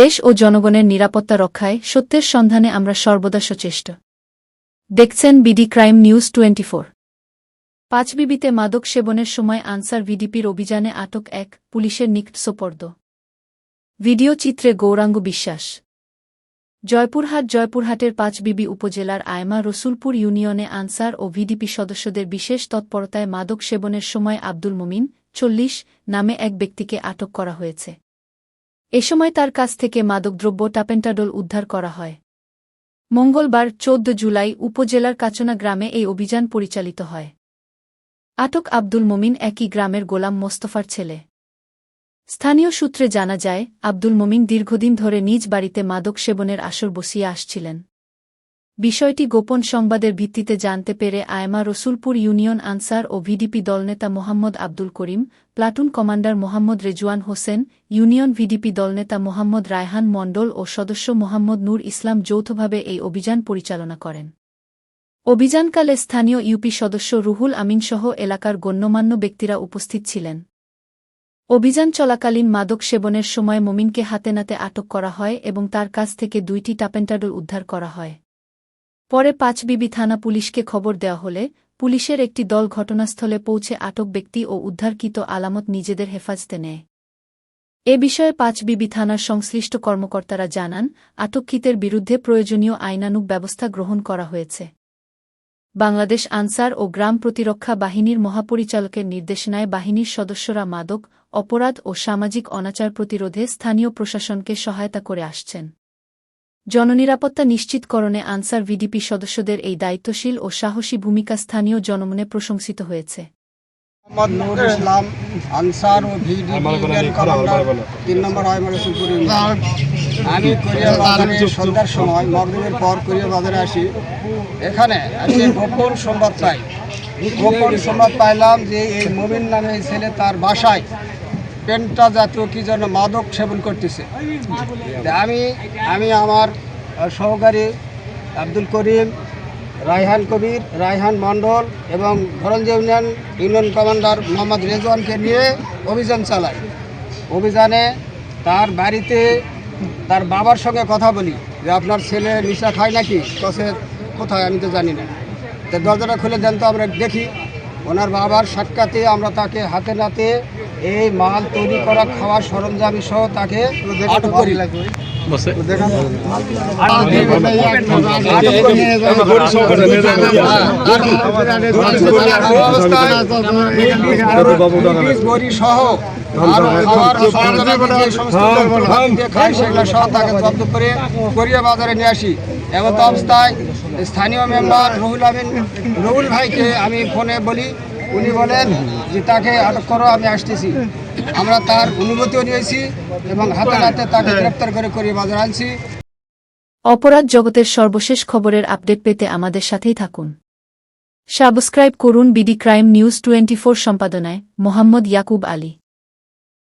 দেশ ও জনগণের নিরাপত্তা রক্ষায় সত্যের সন্ধানে আমরা সর্বদা সচেষ্ট। দেখছেন বিডি ক্রাইম নিউজ 24। পাঁচবিবিতে মাদক সেবনের সময় আনসার ভিডিপির অভিযানে আটক এক পুলিশের নিকট সোপর্দ। ভিডিও চিত্রে গৌরাঙ্গ বিশ্বাস। জয়পুরহাটের পাঁচবিবি উপজেলার আয়মা রসুলপুর ইউনিয়নে আনসার ও ভিডিপি সদস্যদের বিশেষ তৎপরতায় মাদক সেবনের সময় আব্দুল মুমিন 40 নামে এক ব্যক্তিকে আটক করা হয়েছে। এ সময় তার কাছ থেকে মাদকদ্রব্য টাপেন্টাডল উদ্ধার করা হয়। মঙ্গলবার 14 জুলাই উপজেলার কাচনা গ্রামে এই অভিযান পরিচালিত হয়। আটক আব্দুল মুমিন একই গ্রামের গোলাম মোস্তফার ছেলে। স্থানীয় সূত্রে জানা যায়, আব্দুল মুমিন দীর্ঘদিন ধরে নিজ বাড়িতে মাদক সেবনের আসর বসিয়ে আসছিলেন। বিষয়টি গোপন সংবাদের ভিত্তিতে জানতে পেরে আয়মা রসুলপুর ইউনিয়ন আনসার ও ভিডিপি দলনেতা Mohammad Abdul Karim, platoon commander Mohammad Rezwan Hossain, union VDP দলনেতা মোহাম্মদ রায়হান মণ্ডল ও সদস্য মোহাম্মদ নূর ইসলাম যৌথভাবে এই অভিযান পরিচালনা করেন। অভিযানকালে স্থানীয় ইউপি সদস্য রুহুল আমিনসহ এলাকার গণ্যমান্য ব্যক্তিরা উপস্থিত ছিলেন। অভিযান চলাকালীন মাদক সেবনের সময় মুমিনকে হাতেনাতে আটক করা হয় এবং তার কাছ থেকে 2টি টাপেন্টাডল উদ্ধার করা হয়। পরে পাঁচবিবি থানা পুলিশকে খবর দেওয়া হলে পুলিশের একটি দল ঘটনাস্থলে পৌঁছে আটক ব্যক্তি ও উদ্ধারকৃত আলামত নিজেদের হেফাজতে নেয়। এ বিষয়ে পাঁচবিবি থানার সংশ্লিষ্ট কর্মকর্তারা জানান, আটককৃতের বিরুদ্ধে প্রয়োজনীয় আইনানুগ ব্যবস্থা গ্রহণ করা হয়েছে। বাংলাদেশ আনসার ও গ্রাম প্রতিরক্ষা বাহিনীর মহাপরিচালকের নির্দেশনায় বাহিনীর সদস্যরা মাদক, অপরাধ ও সামাজিক অনাচার প্রতিরোধে স্থানীয় প্রশাসনকে সহায়তা করে আসছেন। জননিরাপত্তা নিশ্চিতকরণে আনসার ভিডিপি সদস্যদের এই দায়িত্বশীল ও সাহসী ভূমিকা স্থানীয় জনমনে প্রশংসিত হয়েছে। মোহাম্মদ নূর ইসলাম, আনসার ও ভিডিপি কমান্ডার 3 নম্বর আয়মা রসুলপুর ইউনিয়ন। আমি কোরিয়া বাজারে সন্ধ্যার সময় মাগরিবের পর কোরিয়া বাজারে আসি। এখানে আজকে গোপন সংবাদ পাইলাম যে এই মুমিন নামে ছেলে তার বাসায় পেন্টা জাতীয় কি যেন মাদক সেবন করতেছে। আমি আমার সহকারী আব্দুল করিম, রায়হান কবির, রায়হান মণ্ডল এবং ধরঞ্জ ইউনিয়ন কমান্ডার মোহাম্মদ রেজওয়ানকে নিয়ে অভিযান চালাই। অভিযানে তার বাড়িতে তার বাবার সঙ্গে কথা বলি যে আপনার ছেলে নেশা খায় নাকি, কসে কোথায় আমি তো জানি না, তো দরজাটা খুলে দেন তো আমরা দেখি। ওনার বাবার সাক্ষাতে আমরা তাকে হাতে নাতে এই মাল তৈরি করা খাওয়ার সরঞ্জাম সহ তাকে আটক করি। কোরিয়া বাজারে নিয়ে আসি। এমন অবস্থায় স্থানীয় মেম্বার রুহুল ভাইকে আমি ফোনে বলি, উনি বলেন যে তাকে আটক করো, আমি আসতেছি। আমরা তার অনুমতিও নিয়েছি এবং হাতে নাতে তাকে গ্রেপ্তার করে কোরিয়া বাজার আনছি। অপরাধ জগতের সর্বশেষ খবরের আপডেট পেতে আমাদের সাথেই থাকুন। সাবস্ক্রাইব করুন বিডি ক্রাইম নিউজ 24 সম্পাদনায় মোহাম্মদ ইয়াকুব আলী।